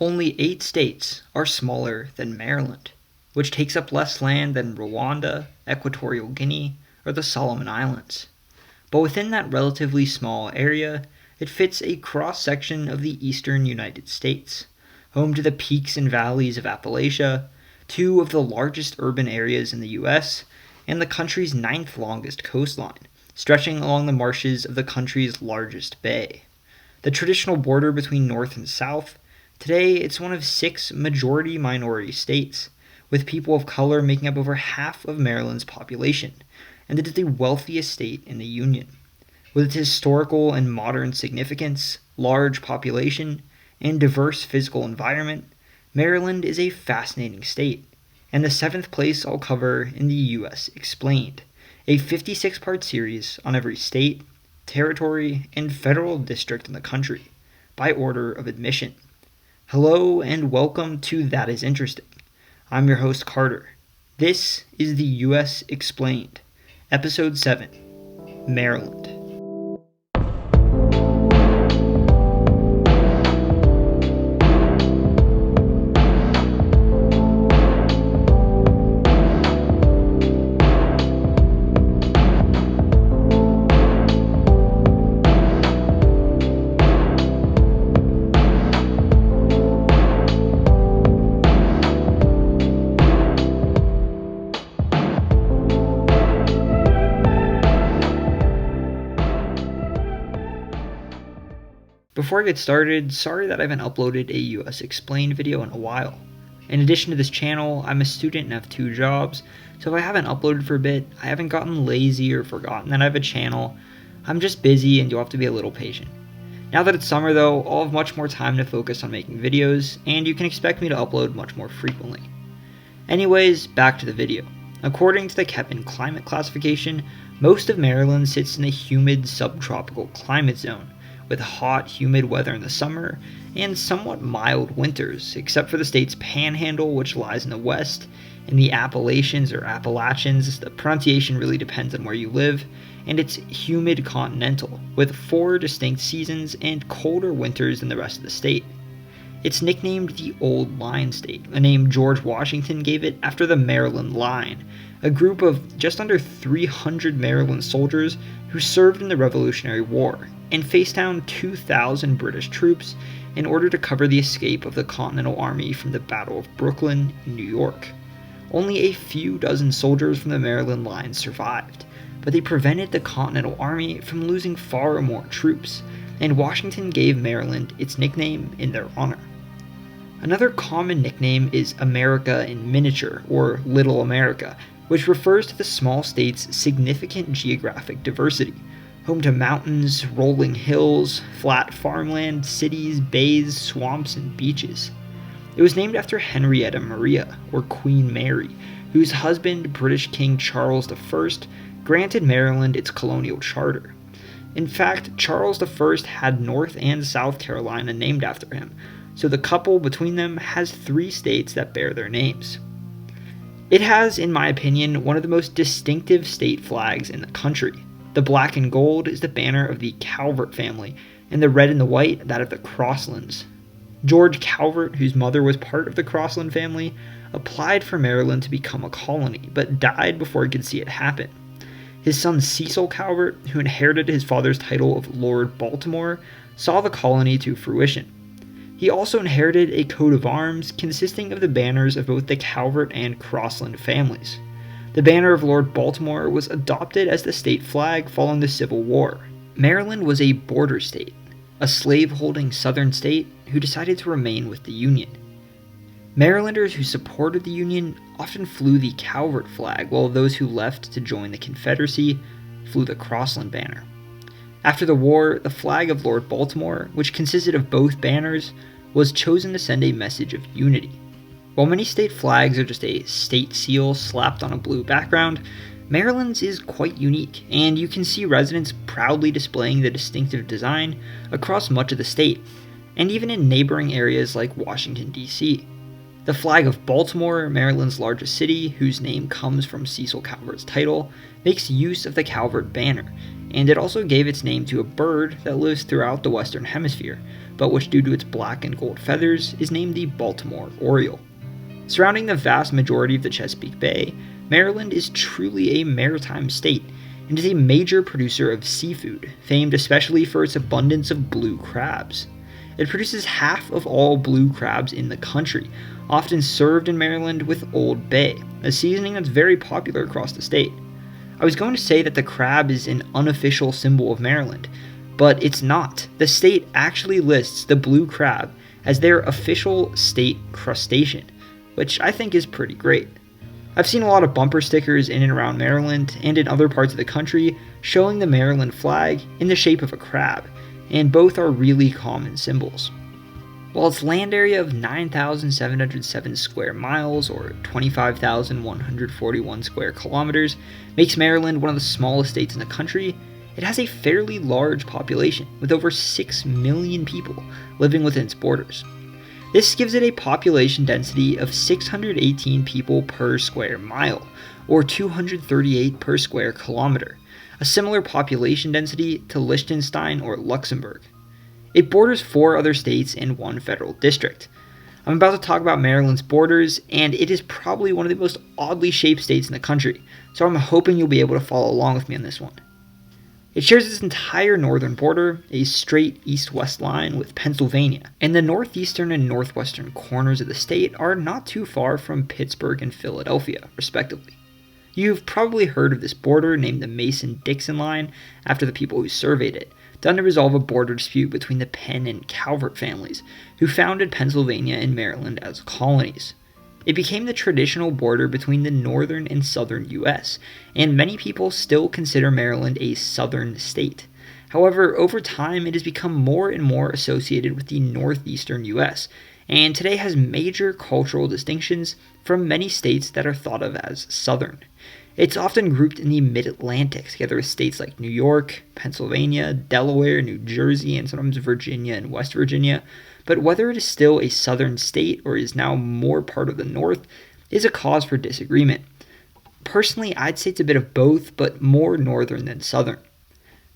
Only 8 states are smaller than Maryland, which takes up less land than Rwanda, Equatorial Guinea, or the Solomon Islands. But within that relatively small area, it fits a cross-section of the eastern United States, home to the peaks and valleys of Appalachia, 2 of the largest urban areas in the U.S., and the country's 9th longest coastline, stretching along the marshes of the country's largest bay. The traditional border between North and South. Today, it's one of 6 majority-minority states, with people of color making up over half of Maryland's population, and it is the wealthiest state in the Union. With its historical and modern significance, large population, and diverse physical environment, Maryland is a fascinating state, and the 7th place I'll cover in the U.S. Explained, a 56-part series on every state, territory, and federal district in the country, by order of admission. Hello and welcome to That Is Interesting. I'm your host Carter. This is the U.S. Explained, Episode 7, Maryland. Before I get started, sorry that I haven't uploaded a US Explained video in a while. In addition to this channel, I'm a student and have 2 jobs, so if I haven't uploaded for a bit, I haven't gotten lazy or forgotten that I have a channel. I'm just busy and you'll have to be a little patient. Now that it's summer though, I'll have much more time to focus on making videos, and you can expect me to upload much more frequently. Anyways, back to the video. According to the Köppen climate classification, most of Maryland sits in the humid subtropical climate zone, with hot, humid weather in the summer and somewhat mild winters, except for the state's panhandle, which lies in the west, and the Appalachians or Appalachians, the pronunciation really depends on where you live, and it's humid continental, with 4 distinct seasons and colder winters than the rest of the state. It's nicknamed the Old Line State, a name George Washington gave it after the Maryland Line, a group of just under 300 Maryland soldiers who served in the Revolutionary War and faced down 2,000 British troops in order to cover the escape of the Continental Army from the Battle of Brooklyn in New York. Only a few dozen soldiers from the Maryland Line survived, but they prevented the Continental Army from losing far more troops, and Washington gave Maryland its nickname in their honor. Another common nickname is America in miniature, or Little America, which refers to the small state's significant geographic diversity, home to mountains, rolling hills, flat farmland, cities, bays, swamps, and beaches. It was named after Henrietta Maria, or Queen Mary, whose husband, British King Charles I, granted Maryland its colonial charter. In fact, Charles I had North and South Carolina named after him, so the couple between them has 3 states that bear their names. It has, in my opinion, one of the most distinctive state flags in the country. The black and gold is the banner of the Calvert family, and the red and the white that of the Crosslands. George Calvert, whose mother was part of the Crossland family, applied for Maryland to become a colony, but died before he could see it happen. His son Cecil Calvert, who inherited his father's title of Lord Baltimore, saw the colony to fruition. He also inherited a coat of arms consisting of the banners of both the Calvert and Crossland families. The banner of Lord Baltimore was adopted as the state flag following the Civil War. Maryland was a border state, a slave-holding southern state who decided to remain with the Union. Marylanders who supported the Union often flew the Calvert flag, while those who left to join the Confederacy flew the Crossland banner. After the war, the flag of Lord Baltimore, which consisted of both banners, was chosen to send a message of unity. While many state flags are just a state seal slapped on a blue background, Maryland's is quite unique, and you can see residents proudly displaying the distinctive design across much of the state, and even in neighboring areas like Washington, D.C. The flag of Baltimore, Maryland's largest city, whose name comes from Cecil Calvert's title, makes use of the Calvert banner, and it also gave its name to a bird that lives throughout the Western Hemisphere, but which, due to its black and gold feathers, is named the Baltimore Oriole. Surrounding the vast majority of the Chesapeake Bay, Maryland is truly a maritime state and is a major producer of seafood, famed especially for its abundance of blue crabs. It produces half of all blue crabs in the country, often served in Maryland with Old Bay, a seasoning that's very popular across the state. I was going to say that the crab is an unofficial symbol of Maryland, but it's not. The state actually lists the blue crab as their official state crustacean, which I think is pretty great. I've seen a lot of bumper stickers in and around Maryland and in other parts of the country showing the Maryland flag in the shape of a crab, and both are really common symbols. While its land area of 9,707 square miles, or 25,141 square kilometers, makes Maryland one of the smallest states in the country, it has a fairly large population, with over 6 million people living within its borders. This gives it a population density of 618 people per square mile, or 238 per square kilometer, a similar population density to Liechtenstein or Luxembourg. It borders 4 other states and 1 federal district. I'm about to talk about Maryland's borders, and it is probably one of the most oddly shaped states in the country, so I'm hoping you'll be able to follow along with me on this one. It shares its entire northern border, a straight east-west line, with Pennsylvania, and the northeastern and northwestern corners of the state are not too far from Pittsburgh and Philadelphia, respectively. You've probably heard of this border, named the Mason-Dixon line, after the people who surveyed it, done to resolve a border dispute between the Penn and Calvert families, who founded Pennsylvania and Maryland as colonies. It became the traditional border between the northern and southern U.S., and many people still consider Maryland a southern state. However, over time it has become more and more associated with the northeastern U.S., and today has major cultural distinctions from many states that are thought of as southern. It's often grouped in the mid-Atlantic, together with states like New York, Pennsylvania, Delaware, New Jersey, and sometimes Virginia and West Virginia, but whether it is still a southern state or is now more part of the North is a cause for disagreement. Personally, I'd say it's a bit of both, but more northern than southern.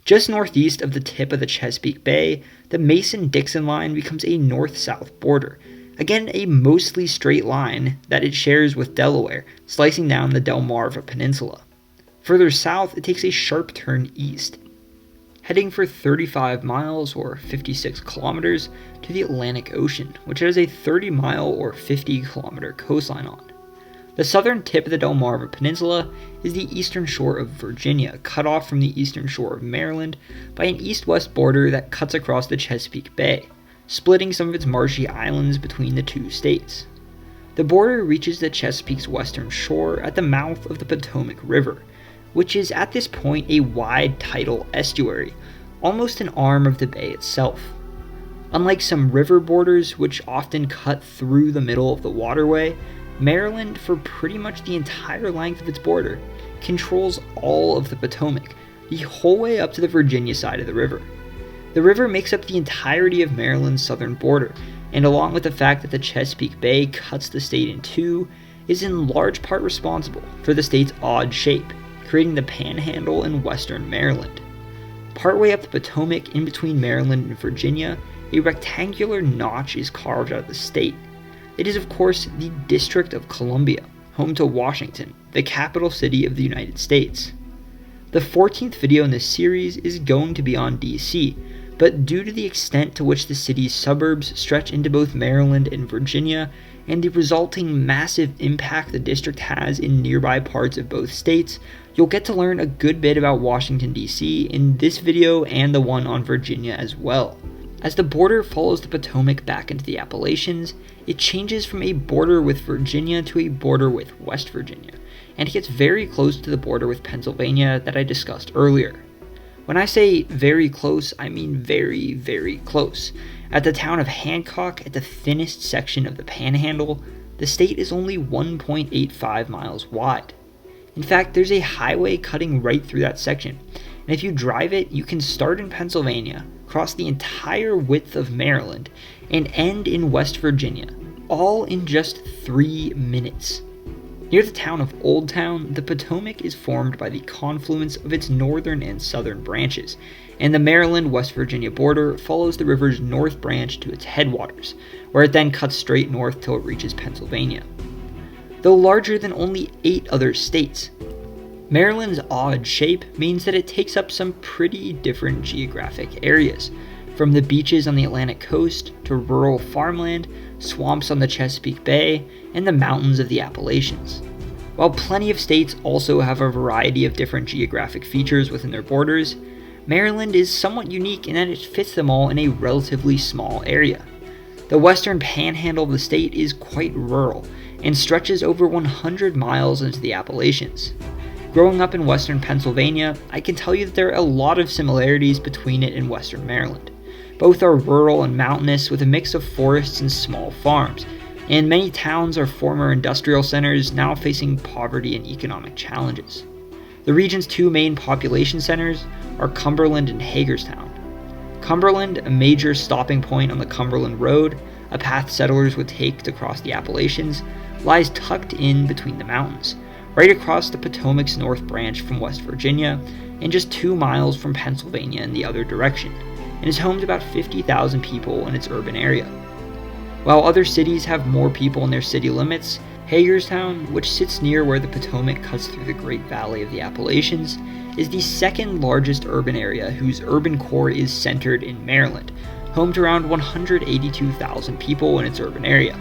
Just northeast of the tip of the Chesapeake Bay, the Mason-Dixon line becomes a north-south border, again a mostly straight line that it shares with Delaware, slicing down the Delmarva Peninsula. Further south, it takes a sharp turn east, heading for 35 miles or 56 kilometers to the Atlantic Ocean, which has a 30-mile or 50-kilometer coastline on. The southern tip of the Delmarva Peninsula is the eastern shore of Virginia, cut off from the eastern shore of Maryland by an east-west border that cuts across the Chesapeake Bay, splitting some of its marshy islands between the two states. The border reaches the Chesapeake's western shore at the mouth of the Potomac River, which is at this point a wide tidal estuary, almost an arm of the bay itself. Unlike some river borders, which often cut through the middle of the waterway, Maryland, for pretty much the entire length of its border, controls all of the Potomac, the whole way up to the Virginia side of the river. The river makes up the entirety of Maryland's southern border, and along with the fact that the Chesapeake Bay cuts the state in two, is in large part responsible for the state's odd shape, creating the Panhandle in western Maryland. Partway up the Potomac, in between Maryland and Virginia, a rectangular notch is carved out of the state. It is, of course, the District of Columbia, home to Washington, the capital city of the United States. The 14th video in this series is going to be on DC, but due to the extent to which the city's suburbs stretch into both Maryland and Virginia, and the resulting massive impact the district has in nearby parts of both states, you'll get to learn a good bit about Washington, DC in this video and the one on Virginia as well. As the border follows the Potomac back into the Appalachians, it changes from a border with Virginia to a border with West Virginia, and it gets very close to the border with Pennsylvania that I discussed earlier. When I say very close, I mean very, very close. At the town of Hancock, at the thinnest section of the Panhandle, the state is only 1.85 miles wide. In fact, there's a highway cutting right through that section, and if you drive it, you can start in Pennsylvania, cross the entire width of Maryland, and end in West Virginia, all in just 3 minutes. Near the town of Old Town, the Potomac is formed by the confluence of its northern and southern branches, and the Maryland-West Virginia border follows the river's north branch to its headwaters, where it then cuts straight north till it reaches Pennsylvania. Though larger than only 8 other states, Maryland's odd shape means that it takes up some pretty different geographic areas, from the beaches on the Atlantic coast to rural farmland, swamps on the Chesapeake Bay, and the mountains of the Appalachians. While plenty of states also have a variety of different geographic features within their borders, Maryland is somewhat unique in that it fits them all in a relatively small area. The western panhandle of the state is quite rural and stretches over 100 miles into the Appalachians. Growing up in western Pennsylvania, I can tell you that there are a lot of similarities between it and western Maryland. Both are rural and mountainous with a mix of forests and small farms, and many towns are former industrial centers now facing poverty and economic challenges. The region's 2 main population centers are Cumberland and Hagerstown. Cumberland, a major stopping point on the Cumberland Road, a path settlers would take to cross the Appalachians, lies tucked in between the mountains, right across the Potomac's north branch from West Virginia, and just 2 miles from Pennsylvania in the other direction, and is home to about 50,000 people in its urban area. While other cities have more people in their city limits, Hagerstown, which sits near where the Potomac cuts through the Great Valley of the Appalachians, is the second largest urban area whose urban core is centered in Maryland, home to around 182,000 people in its urban area.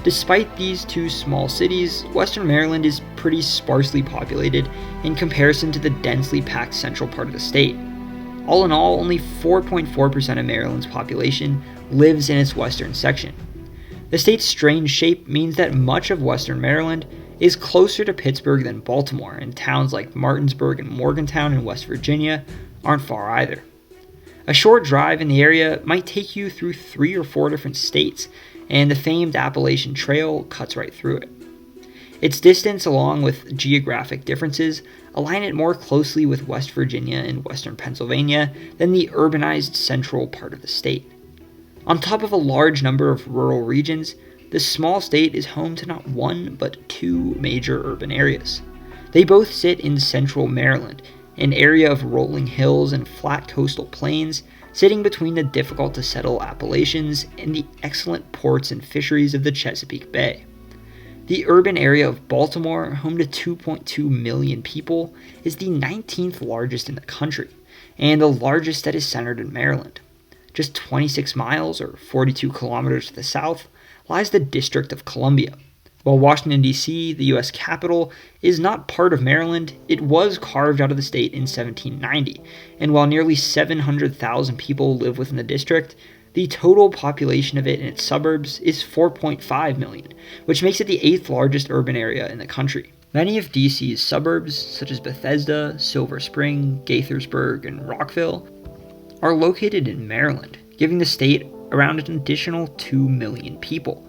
Despite these 2 small cities, western Maryland is pretty sparsely populated in comparison to the densely packed central part of the state. All in all, only 4.4% of Maryland's population lives in its western section. The state's strange shape means that much of western Maryland is closer to Pittsburgh than Baltimore, and towns like Martinsburg and Morgantown in West Virginia aren't far either. A short drive in the area might take you through 3 or 4 different states, and the famed Appalachian Trail cuts right through it. Its distance, along with geographic differences, align it more closely with West Virginia and western Pennsylvania than the urbanized central part of the state. On top of a large number of rural regions, this small state is home to not 1 but 2 major urban areas. They both sit in central Maryland, an area of rolling hills and flat coastal plains sitting between the difficult-to-settle Appalachians and the excellent ports and fisheries of the Chesapeake Bay. The urban area of Baltimore, home to 2.2 million people, is the 19th largest in the country, and the largest that is centered in Maryland. Just 26 miles, or 42 kilometers to the south, lies the District of Columbia. While Washington, D.C., the U.S. capital, is not part of Maryland, it was carved out of the state in 1790, and while nearly 700,000 people live within the district, the total population of it and its suburbs is 4.5 million, which makes it the 8th largest urban area in the country. Many of D.C.'s suburbs, such as Bethesda, Silver Spring, Gaithersburg, and Rockville, are located in Maryland, giving the state around an additional 2 million people.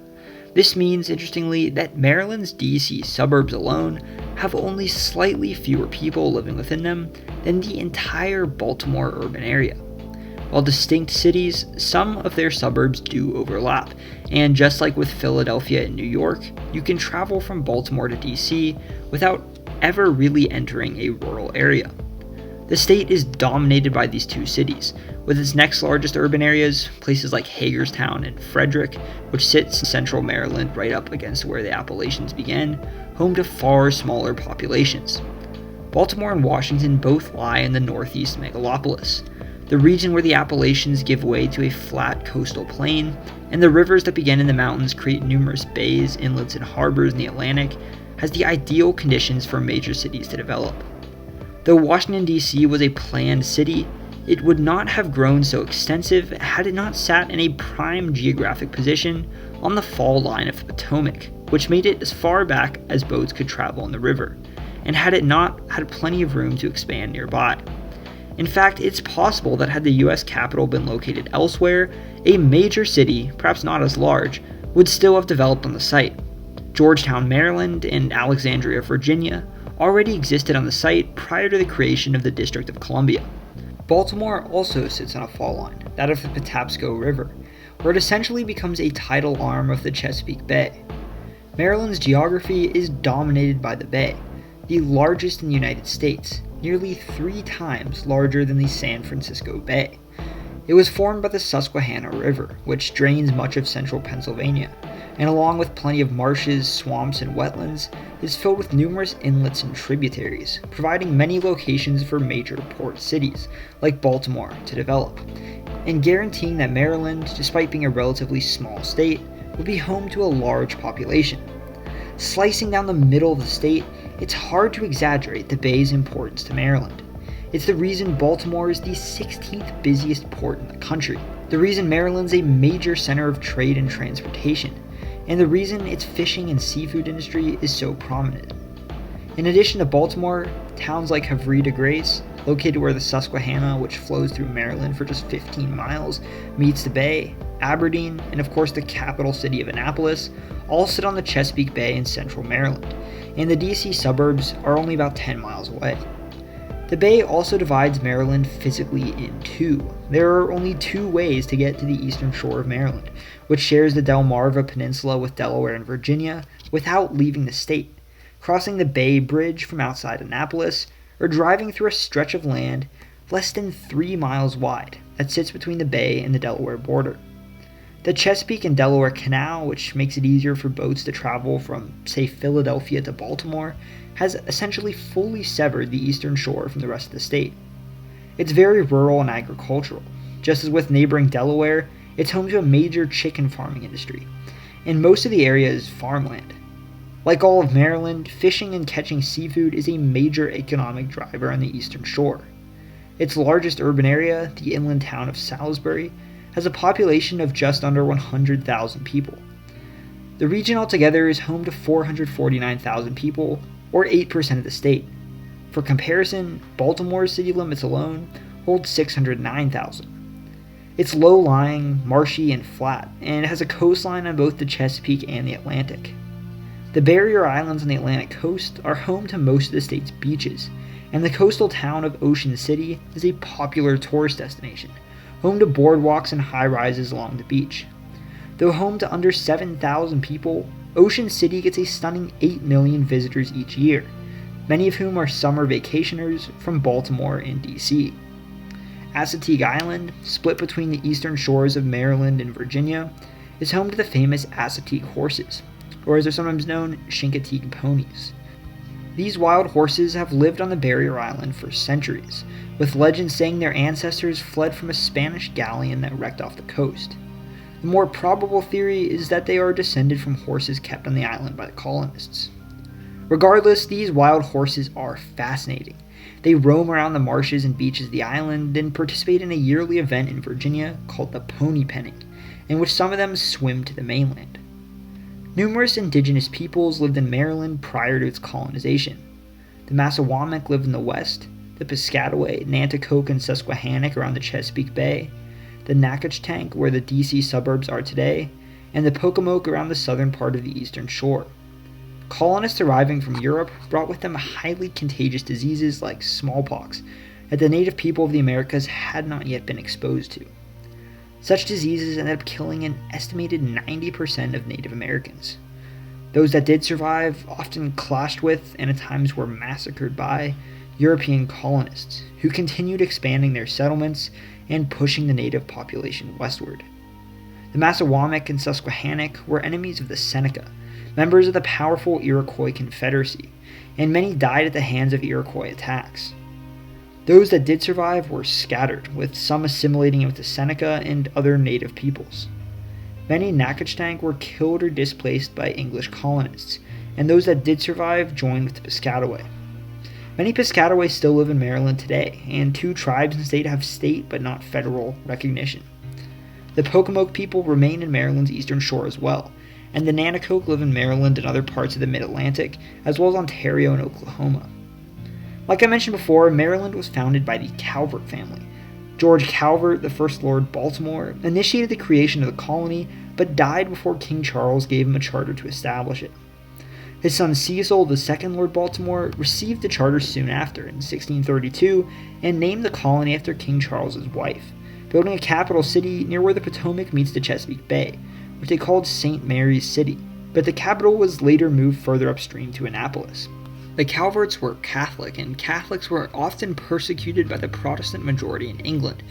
This means, interestingly, that Maryland's D.C. suburbs alone have only slightly fewer people living within them than the entire Baltimore urban area. While distinct cities, some of their suburbs do overlap, and just like with Philadelphia and New York, you can travel from Baltimore to D.C. without ever really entering a rural area. The state is dominated by these 2 cities, with its next largest urban areas, places like Hagerstown and Frederick, which sits in central Maryland right up against where the Appalachians began, home to far smaller populations. Baltimore and Washington both lie in the northeast megalopolis, the region where the Appalachians give way to a flat coastal plain, and the rivers that begin in the mountains create numerous bays, inlets, and harbors in the Atlantic, has the ideal conditions for major cities to develop. Though Washington, D.C. was a planned city, it would not have grown so extensive had it not sat in a prime geographic position on the fall line of the Potomac, which made it as far back as boats could travel in the river, and had it not had plenty of room to expand nearby. In fact, it's possible that had the U.S. capital been located elsewhere, a major city, perhaps not as large, would still have developed on the site. Georgetown, Maryland, and Alexandria, Virginia, already existed on the site prior to the creation of the District of Columbia. Baltimore also sits on a fall line, that of the Patapsco River, where it essentially becomes a tidal arm of the Chesapeake Bay. Maryland's geography is dominated by the bay, the largest in the United States, nearly 3 times larger than the San Francisco Bay. It was formed by the Susquehanna River, which drains much of central Pennsylvania, and along with plenty of marshes, swamps, and wetlands, is filled with numerous inlets and tributaries, providing many locations for major port cities, like Baltimore, to develop, and guaranteeing that Maryland, despite being a relatively small state, will be home to a large population. Slicing down the middle of the state, it's hard to exaggerate the bay's importance to Maryland. It's the reason Baltimore is the 16th busiest port in the country, the reason Maryland's a major center of trade and transportation, and the reason its fishing and seafood industry is so prominent. In addition to Baltimore, towns like Havre de Grace, located where the Susquehanna, which flows through Maryland for just 15 miles, meets the bay, Aberdeen, and of course the capital city of Annapolis, all sit on the Chesapeake Bay in central Maryland, and the DC suburbs are only about 10 miles away. The bay also divides Maryland physically in two. There are only 2 ways to get to the eastern shore of Maryland, which shares the Delmarva Peninsula with Delaware and Virginia without leaving the state, crossing the Bay Bridge from outside Annapolis, or driving through a stretch of land less than 3 miles wide that sits between the bay and the Delaware border. The Chesapeake and Delaware Canal, which makes it easier for boats to travel from, say, Philadelphia to Baltimore, has essentially fully severed the eastern shore from the rest of the state. It's very rural and agricultural. Just as with neighboring Delaware, it's home to a major chicken farming industry, and most of the area is farmland. Like all of Maryland, fishing and catching seafood is a major economic driver on the eastern shore. Its largest urban area, the inland town of Salisbury, has a population of just under 100,000 people. The region altogether is home to 449,000 people, or 8% of the state. For comparison, Baltimore's city limits alone hold 609,000. It's low-lying, marshy, and flat, and it has a coastline on both the Chesapeake and the Atlantic. The barrier islands on the Atlantic coast are home to most of the state's beaches, and the coastal town of Ocean City is a popular tourist destination, home to boardwalks and high-rises along the beach. Though home to under 7,000 people, Ocean City gets a stunning 8 million visitors each year, many of whom are summer vacationers from Baltimore and DC. Assateague Island, split between the eastern shores of Maryland and Virginia, is home to the famous Assateague horses, or as they're sometimes known, Chincoteague ponies. These wild horses have lived on the barrier island for centuries, with legends saying their ancestors fled from a Spanish galleon that wrecked off the coast. The more probable theory is that they are descended from horses kept on the island by the colonists. Regardless, these wild horses are fascinating. They roam around the marshes and beaches of the island and participate in a yearly event in Virginia called the pony penning, in which some of them swim to the mainland. Numerous indigenous peoples lived in Maryland prior to its colonization. The Massawomack lived in the west, the Piscataway, Nanticoke, and Susquehannock around the Chesapeake Bay, the Nacotchtank where the DC suburbs are today, and the Pocomoke around the southern part of the eastern shore. Colonists arriving from Europe brought with them highly contagious diseases like smallpox that the native people of the Americas had not yet been exposed to. Such diseases ended up killing an estimated 90% of Native Americans. Those that did survive often clashed with, and at times were massacred by, European colonists, who continued expanding their settlements and pushing the native population westward. The Massawomack and Susquehannock were enemies of the Seneca, members of the powerful Iroquois Confederacy, and many died at the hands of Iroquois attacks. Those that did survive were scattered, with some assimilating with the Seneca and other native peoples. Many Nacotchtank were killed or displaced by English colonists, and those that did survive joined with the Piscataway. Many Piscataways still live in Maryland today, and 2 tribes in the state have state but not federal recognition. The Pocomoke people remain in Maryland's eastern shore as well, and the Nanticoke live in Maryland and other parts of the mid-Atlantic, as well as Ontario and Oklahoma. Like I mentioned before, Maryland was founded by the Calvert family. George Calvert, the first Lord Baltimore, initiated the creation of the colony, but died before King Charles gave him a charter to establish it. His son Cecil, the second Lord Baltimore, received the charter soon after, in 1632, and named the colony after King Charles's wife, building a capital city near where the Potomac meets the Chesapeake Bay, which they called St. Mary's City, but the capital was later moved further upstream to Annapolis. The Calverts were Catholic, and Catholics were often persecuted by the Protestant majority in England,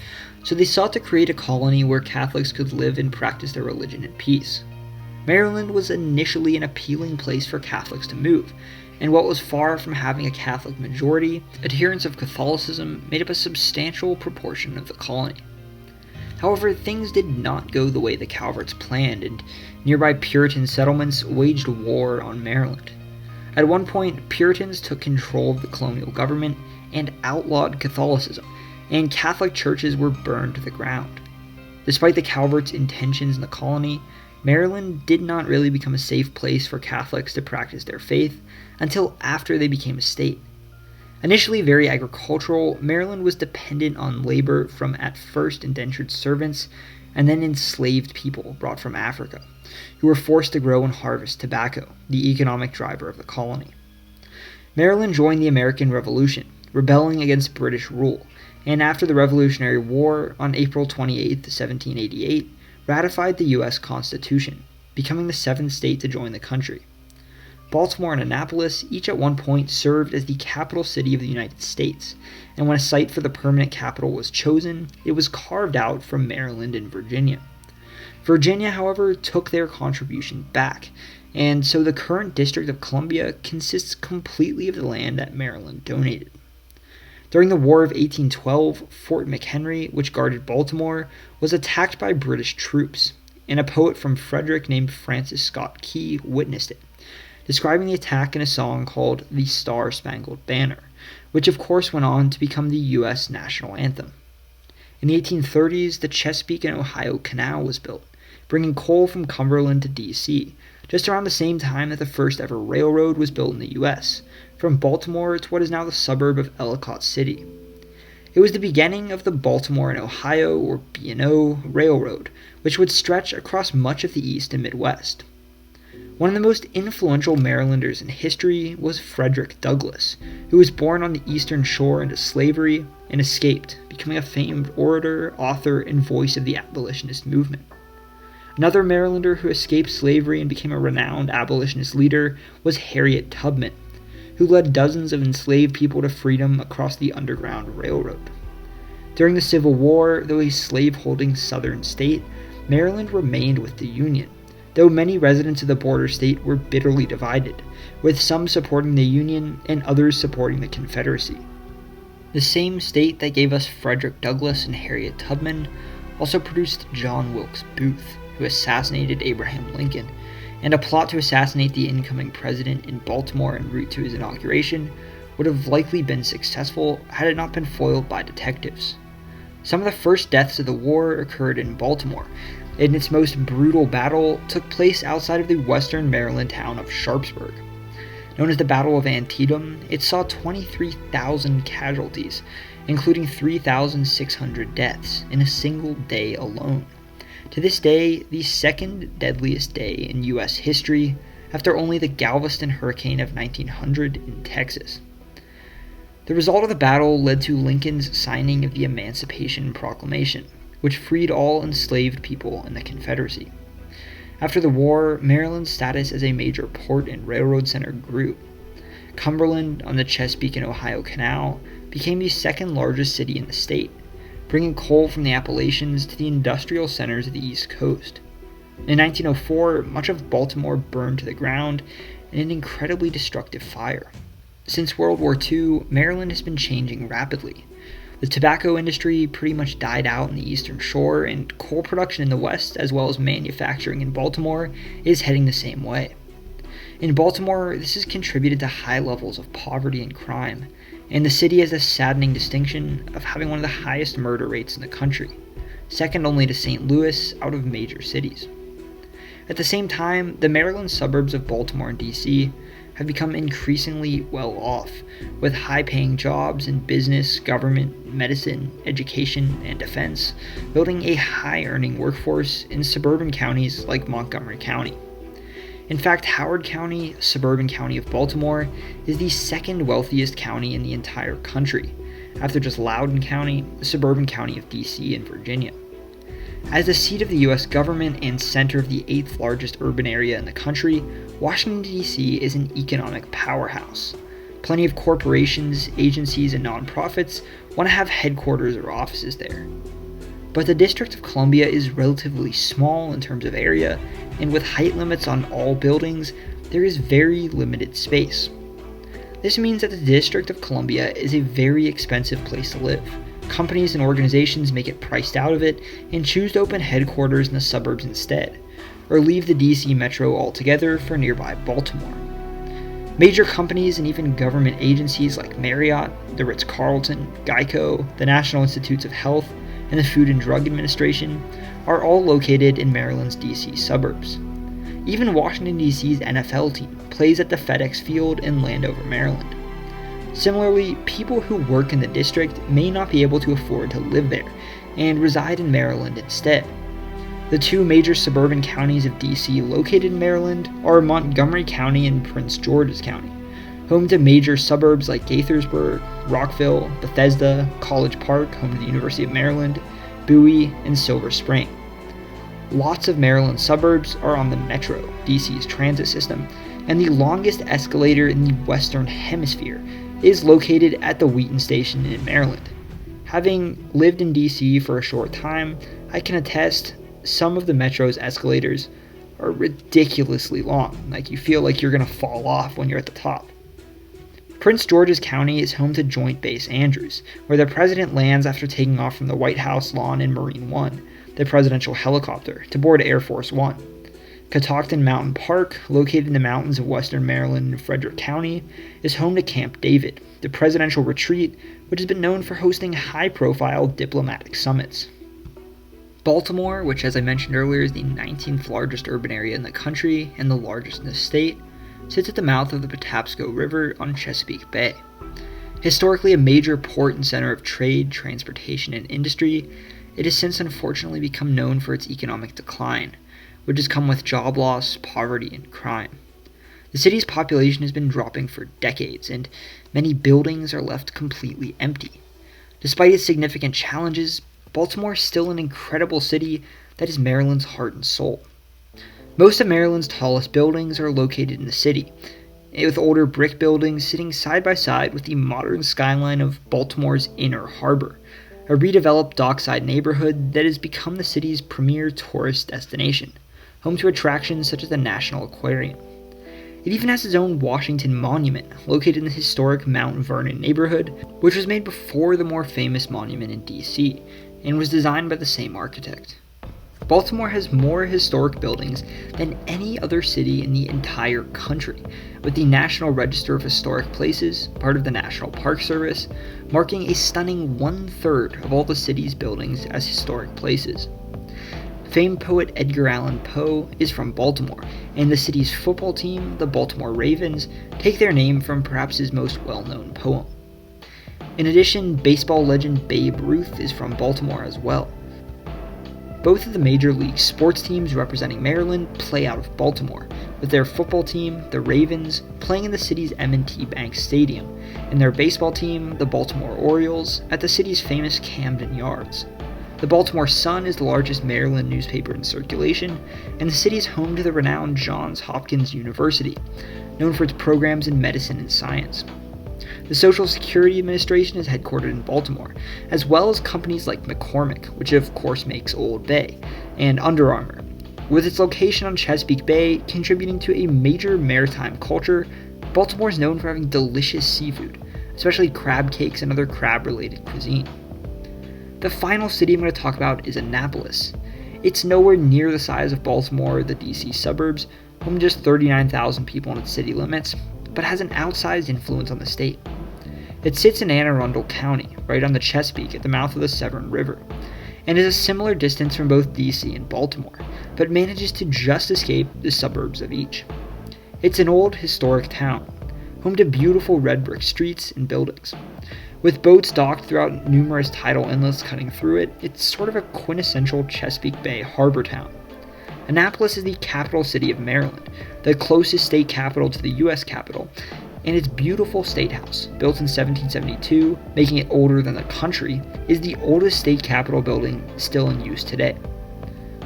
so they sought to create a colony where Catholics could live and practice their religion in peace. Maryland was initially an appealing place for Catholics to move, and what was far from having a Catholic majority, adherents of Catholicism made up a substantial proportion of the colony. However, things did not go the way the Calverts planned, and nearby Puritan settlements waged war on Maryland. At one point, Puritans took control of the colonial government and outlawed Catholicism, and Catholic churches were burned to the ground. Despite the Calverts' intentions in the colony, Maryland did not really become a safe place for Catholics to practice their faith until after they became a state. Initially very agricultural, Maryland was dependent on labor from at first indentured servants and then enslaved people brought from Africa, who were forced to grow and harvest tobacco, the economic driver of the colony. Maryland joined the American Revolution, rebelling against British rule, and after the Revolutionary War on April 28, 1788, ratified the U.S. Constitution, becoming the seventh state to join the country. Baltimore and Annapolis each at one point served as the capital city of the United States, and when a site for the permanent capital was chosen, it was carved out from Maryland and Virginia. Virginia, however, took their contribution back, and so the current District of Columbia consists completely of the land that Maryland donated. During the War of 1812, Fort McHenry, which guarded Baltimore, was attacked by British troops, and a poet from Frederick named Francis Scott Key witnessed it, describing the attack in a song called The Star-Spangled Banner, which of course went on to become the U.S. national anthem. In the 1830s, the Chesapeake and Ohio Canal was built, bringing coal from Cumberland to D.C., just around the same time that the first ever railroad was built in the U.S., from Baltimore to what is now the suburb of Ellicott City. It was the beginning of the Baltimore and Ohio, or B&O, Railroad, which would stretch across much of the East and Midwest. One of the most influential Marylanders in history was Frederick Douglass, who was born on the Eastern Shore into slavery and escaped, becoming a famed orator, author, and voice of the abolitionist movement. Another Marylander who escaped slavery and became a renowned abolitionist leader was Harriet Tubman, who led dozens of enslaved people to freedom across the Underground Railroad. During the Civil War, though a slave-holding southern state, Maryland remained with the Union, though many residents of the border state were bitterly divided, with some supporting the Union and others supporting the Confederacy. The same state that gave us Frederick Douglass and Harriet Tubman also produced John Wilkes Booth, who assassinated Abraham Lincoln, and a plot to assassinate the incoming president in Baltimore en route to his inauguration would have likely been successful had it not been foiled by detectives. Some of the first deaths of the war occurred in Baltimore, and its most brutal battle took place outside of the western Maryland town of Sharpsburg. Known as the Battle of Antietam, it saw 23,000 casualties, including 3,600 deaths in a single day alone. To this day, the second deadliest day in U.S. history, after only the Galveston hurricane of 1900 in Texas. The result of the battle led to Lincoln's signing of the Emancipation Proclamation, which freed all enslaved people in the Confederacy. After the war, Maryland's status as a major port and railroad center grew. Cumberland, on the Chesapeake and Ohio Canal, became the second largest city in the state, bringing coal from the Appalachians to the industrial centers of the East Coast. In 1904, much of Baltimore burned to the ground in an incredibly destructive fire. Since World War II, Maryland has been changing rapidly. The tobacco industry pretty much died out in the Eastern Shore, and coal production in the West, as well as manufacturing in Baltimore, is heading the same way. In Baltimore, this has contributed to high levels of poverty and crime, and the city has the saddening distinction of having one of the highest murder rates in the country, second only to St. Louis out of major cities. At the same time, the Maryland suburbs of Baltimore and D.C. have become increasingly well off, with high-paying jobs in business, government, medicine, education, and defense, building a high-earning workforce in suburban counties like Montgomery County. In fact, Howard County, a suburban county of Baltimore, is the second wealthiest county in the entire country, after just Loudoun County, the suburban county of DC in Virginia. As the seat of the US government and center of the 8th largest urban area in the country, Washington, D.C. is an economic powerhouse. Plenty of corporations, agencies, and nonprofits want to have headquarters or offices there. But the District of Columbia is relatively small in terms of area, and with height limits on all buildings, there is very limited space. This means that the District of Columbia is a very expensive place to live. Companies and organizations make it priced out of it and choose to open headquarters in the suburbs instead, or leave the DC metro altogether for nearby Baltimore. Major companies and even government agencies like Marriott, the Ritz-Carlton, Geico, the National Institutes of Health, and the Food and Drug Administration are all located in Maryland's DC suburbs. Even Washington, D.C.'s NFL team plays at the FedEx Field in Landover, Maryland. Similarly, people who work in the district may not be able to afford to live there and reside in Maryland instead. The two major suburban counties of D.C. located in Maryland are Montgomery County and Prince George's County, home to major suburbs like Gaithersburg, Rockville, Bethesda, College Park, home to the University of Maryland, Bowie, and Silver Spring. Lots of Maryland suburbs are on the Metro, DC's transit system, and the longest escalator in the Western Hemisphere is located at the Wheaton Station in Maryland. Having lived in DC for a short time, I can attest some of the Metro's escalators are ridiculously long, like you feel like you're going to fall off when you're at the top. Prince George's County is home to Joint Base Andrews, where the president lands after taking off from the White House lawn in Marine One, the presidential helicopter, to board Air Force One. Catoctin Mountain Park, located in the mountains of western Maryland and Frederick County, is home to Camp David, the presidential retreat which has been known for hosting high-profile diplomatic summits. Baltimore, which as I mentioned earlier is the 19th largest urban area in the country and the largest in the state, sits at the mouth of the Patapsco River on Chesapeake Bay. Historically a major port and center of trade, transportation, and industry, it has since unfortunately become known for its economic decline, which has come with job loss, poverty, and crime. The city's population has been dropping for decades, and many buildings are left completely empty. Despite its significant challenges, Baltimore is still an incredible city that is Maryland's heart and soul. Most of Maryland's tallest buildings are located in the city, with older brick buildings sitting side by side with the modern skyline of Baltimore's Inner Harbor, a redeveloped dockside neighborhood that has become the city's premier tourist destination, home to attractions such as the National Aquarium. It even has its own Washington Monument, located in the historic Mount Vernon neighborhood, which was made before the more famous monument in DC, and was designed by the same architect. Baltimore has more historic buildings than any other city in the entire country, with the National Register of Historic Places, part of the National Park Service, marking a stunning 1/3 of all the city's buildings as historic places. Famed poet Edgar Allan Poe is from Baltimore, and the city's football team, the Baltimore Ravens, take their name from perhaps his most well-known poem. In addition, baseball legend Babe Ruth is from Baltimore as well. Both of the major league sports teams representing Maryland play out of Baltimore, with their football team, the Ravens, playing in the city's M&T Bank Stadium, and their baseball team, the Baltimore Orioles, at the city's famous Camden Yards. The Baltimore Sun is the largest Maryland newspaper in circulation, and the city is home to the renowned Johns Hopkins University, known for its programs in medicine and science. The Social Security Administration is headquartered in Baltimore, as well as companies like McCormick, which of course makes Old Bay, and Under Armour, with its location on Chesapeake Bay contributing to a major maritime culture. Baltimore is known for having delicious seafood, especially crab cakes and other crab-related cuisine. The final city I'm going to talk about is Annapolis. It's nowhere near the size of Baltimore or the DC suburbs, home to just 39,000 people in its city limits, but has an outsized influence on the state. It sits in Anne Arundel County, right on the Chesapeake at the mouth of the Severn River, and is a similar distance from both DC and Baltimore, but manages to just escape the suburbs of each. It's an old, historic town, home to beautiful red brick streets and buildings. With boats docked throughout numerous tidal inlets cutting through it, it's sort of a quintessential Chesapeake Bay harbor town. Annapolis is the capital city of Maryland, the closest state capital to the U.S. Capitol, And its beautiful state house, built in 1772, making it older than the country, is the oldest state capitol building still in use today.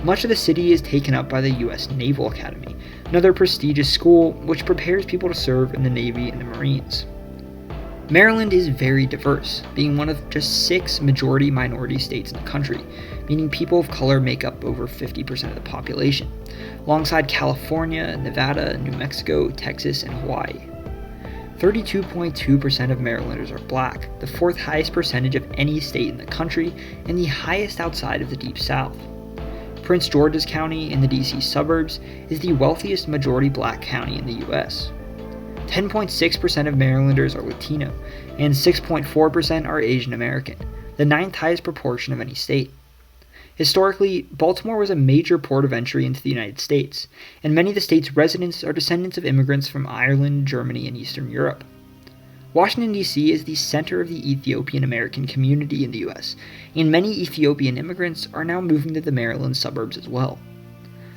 Much of the city is taken up by the U.S. Naval Academy, another prestigious school which prepares people to serve in the Navy and the Marines. Maryland is very diverse, being one of just 6 majority-minority states in the country, meaning people of color make up over 50% of the population, alongside California, Nevada, New Mexico, Texas, and Hawaii. 32.2% of Marylanders are black, the 4th highest percentage of any state in the country, and the highest outside of the Deep South. Prince George's County in the DC suburbs is the wealthiest majority black county in the U.S. 10.6% of Marylanders are Latino, and 6.4% are Asian American, the 9th highest proportion of any state. Historically, Baltimore was a major port of entry into the United States, and many of the state's residents are descendants of immigrants from Ireland, Germany, and Eastern Europe. Washington, D.C. is the center of the Ethiopian American community in the U.S., and many Ethiopian immigrants are now moving to the Maryland suburbs as well.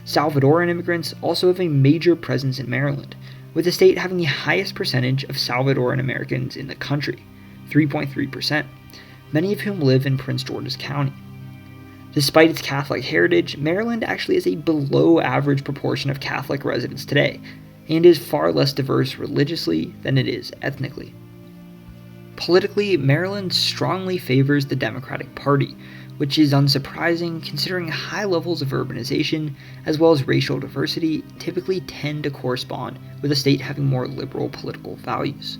Salvadoran immigrants also have a major presence in Maryland, with the state having the highest percentage of Salvadoran Americans in the country, 3.3%, many of whom live in Prince George's County. Despite its Catholic heritage, Maryland actually has a below-average proportion of Catholic residents today, and is far less diverse religiously than it is ethnically. Politically, Maryland strongly favors the Democratic Party, which is unsurprising considering high levels of urbanization as well as racial diversity typically tend to correspond with a state having more liberal political values.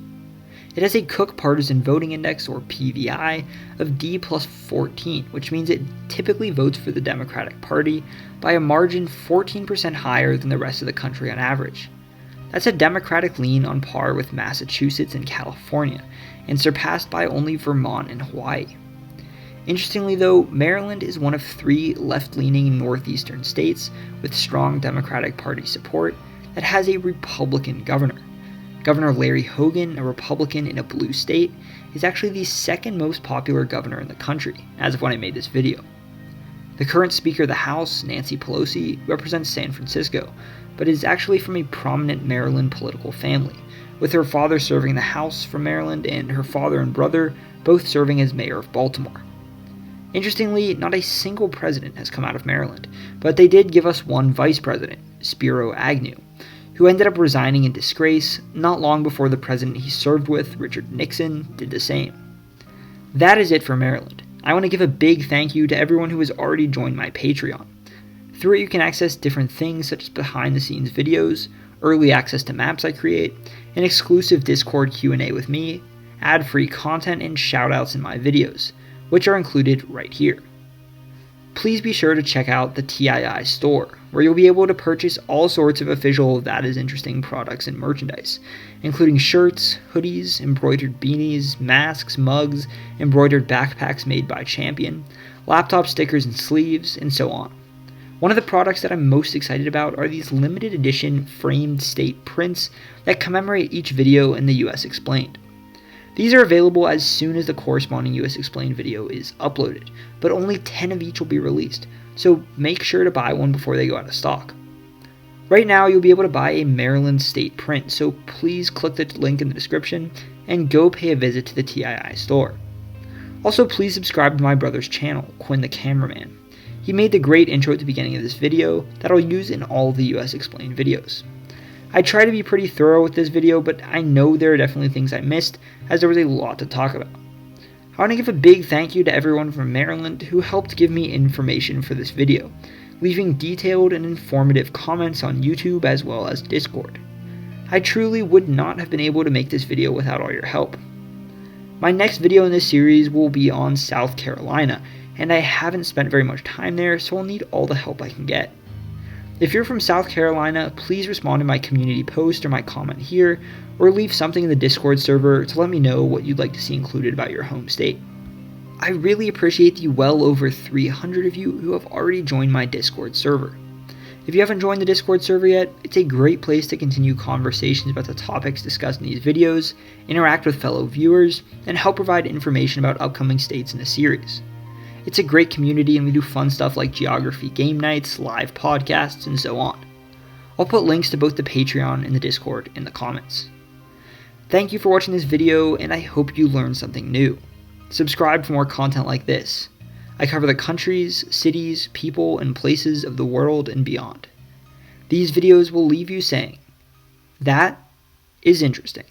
It has a Cook Partisan Voting Index, or PVI, of D+14, which means it typically votes for the Democratic Party by a margin 14% higher than the rest of the country on average. That's a Democratic lean on par with Massachusetts and California, and surpassed by only Vermont and Hawaii. Interestingly though, Maryland is one of 3 left-leaning northeastern states with strong Democratic Party support that has a Republican governor. Governor Larry Hogan, a Republican in a blue state, is actually the 2nd most popular governor in the country, as of when I made this video. The current Speaker of the House, Nancy Pelosi, represents San Francisco, but is actually from a prominent Maryland political family, with her father serving in the House from Maryland and her father and brother both serving as mayor of Baltimore. Interestingly, not a single president has come out of Maryland, but they did give us one vice president, Spiro Agnew, who ended up resigning in disgrace not long before the president he served with, Richard Nixon, did the same. That is it for Maryland. I want to give a big thank you to everyone who has already joined my Patreon. Through it you can access different things such as behind-the-scenes videos, early access to maps I create, an exclusive Discord Q&A with me, ad-free content, and shoutouts in my videos, which are included right here. Please be sure to check out the TII store, where you'll be able to purchase all sorts of official That Is Interesting products and merchandise, including shirts, hoodies, embroidered beanies, masks, mugs, embroidered backpacks made by Champion, laptop stickers and sleeves, and so on. One of the products that I'm most excited about are these limited edition framed state prints that commemorate each video in the US Explained. These are available as soon as the corresponding US Explained video is uploaded, but only 10 of each will be released, so make sure to buy one before they go out of stock. Right now you'll be able to buy a Maryland state print, so please click the link in the description and go pay a visit to the TII store. Also, please subscribe to my brother's channel, Quinn the Cameraman. He made the great intro at the beginning of this video that I'll use in all of the US Explained videos. I try to be pretty thorough with this video, but I know there are definitely things I missed, as there was a lot to talk about. I want to give a big thank you to everyone from Maryland who helped give me information for this video, leaving detailed and informative comments on YouTube as well as Discord. I truly would not have been able to make this video without all your help. My next video in this series will be on South Carolina, and I haven't spent very much time there, so I'll need all the help I can get. If you're from South Carolina, please respond to my community post or my comment here, or leave something in the Discord server to let me know what you'd like to see included about your home state. I really appreciate the well over 300 of you who have already joined my Discord server. If you haven't joined the Discord server yet, it's a great place to continue conversations about the topics discussed in these videos, interact with fellow viewers, and help provide information about upcoming states in the series. It's a great community and we do fun stuff like geography game nights, live podcasts, and so on. I'll put links to both the Patreon and the Discord in the comments. Thank you for watching this video, and I hope you learned something new. Subscribe for more content like this. I cover the countries, cities, people, and places of the world and beyond. These videos will leave you saying, "That is interesting."